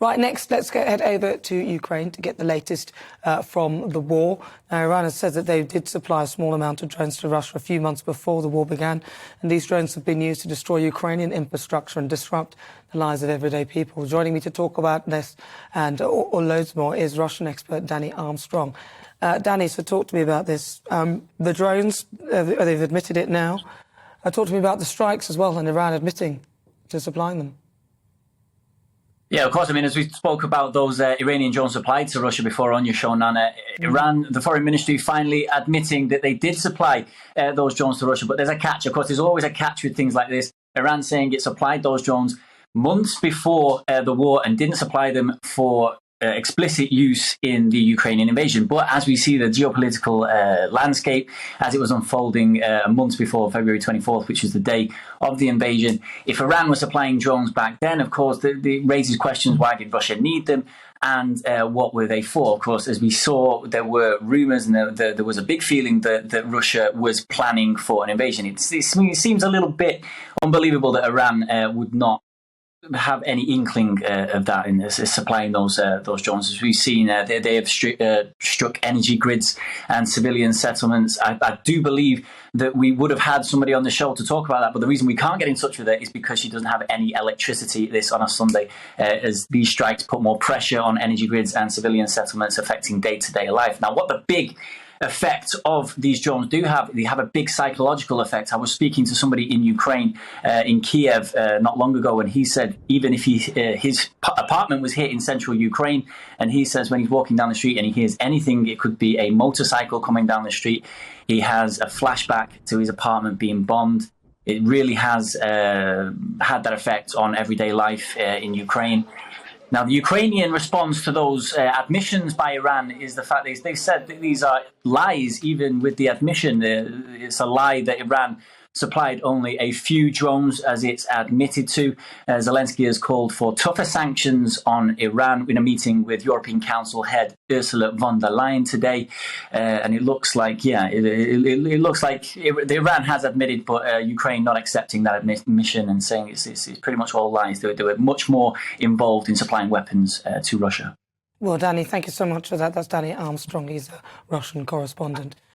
Right, next, let's head over to Ukraine to get the latest from the war. Now, Iran has said that they did supply a small amount of drones to Russia a few months before the war began, and these drones have been used to destroy Ukrainian infrastructure and disrupt the lives of everyday people. Joining me to talk about this and or loads more is Russian expert Danny Armstrong. Danny, so talk to me about this. The drones, they've admitted it now. Talk to me about the strikes as well, and Iran admitting to supplying them. Yeah, of course. I mean, as we spoke about those Iranian drones supplied to Russia before on your show, Nana, Iran, the foreign ministry finally admitting that they did supply those drones to Russia. But there's a catch. Of course, there's always a catch with things like this. Iran saying it supplied those drones months before the war and didn't supply them for explicit use in the Ukrainian invasion. But as we see the geopolitical landscape, as it was unfolding months before February 24th, which is the day of the invasion, if Iran was supplying drones back then, of course, it raises questions, why did Russia need them? And what were they for? Of course, as we saw, there were rumours and there was a big feeling that Russia was planning for an invasion. It seems a little bit unbelievable that Iran would not have any inkling of that in supplying those drones. As we've seen, they have struck energy grids and civilian settlements. I do believe that we would have had somebody on the show to talk about that, but the reason we can't get in touch with her is because she doesn't have any electricity this on a Sunday, as these strikes put more pressure on energy grids and civilian settlements, affecting day-to-day life. Now, what the big effect of these drones do have, they have a big psychological effect. I was speaking to somebody in Ukraine, in Kiev, not long ago, and he said even if his apartment was hit in central Ukraine, and he says when he's walking down the street and he hears anything, it could be a motorcycle coming down the street, he has a flashback to his apartment being bombed. It really has had that effect on everyday life in Ukraine. Now, the Ukrainian response to those admissions by Iran is the fact that they said that these are lies, even with the admission. It's a lie that Iran supplied only a few drones, as it's admitted to. Zelensky has called for tougher sanctions on Iran in a meeting with European Council head Ursula von der Leyen today. And it looks like, it looks like Iran has admitted, but Ukraine not accepting that admission and saying it's pretty much all lies. They were much more involved in supplying weapons to Russia. Well, Danny, thank you so much for that. That's Danny Armstrong. He's a Russian correspondent.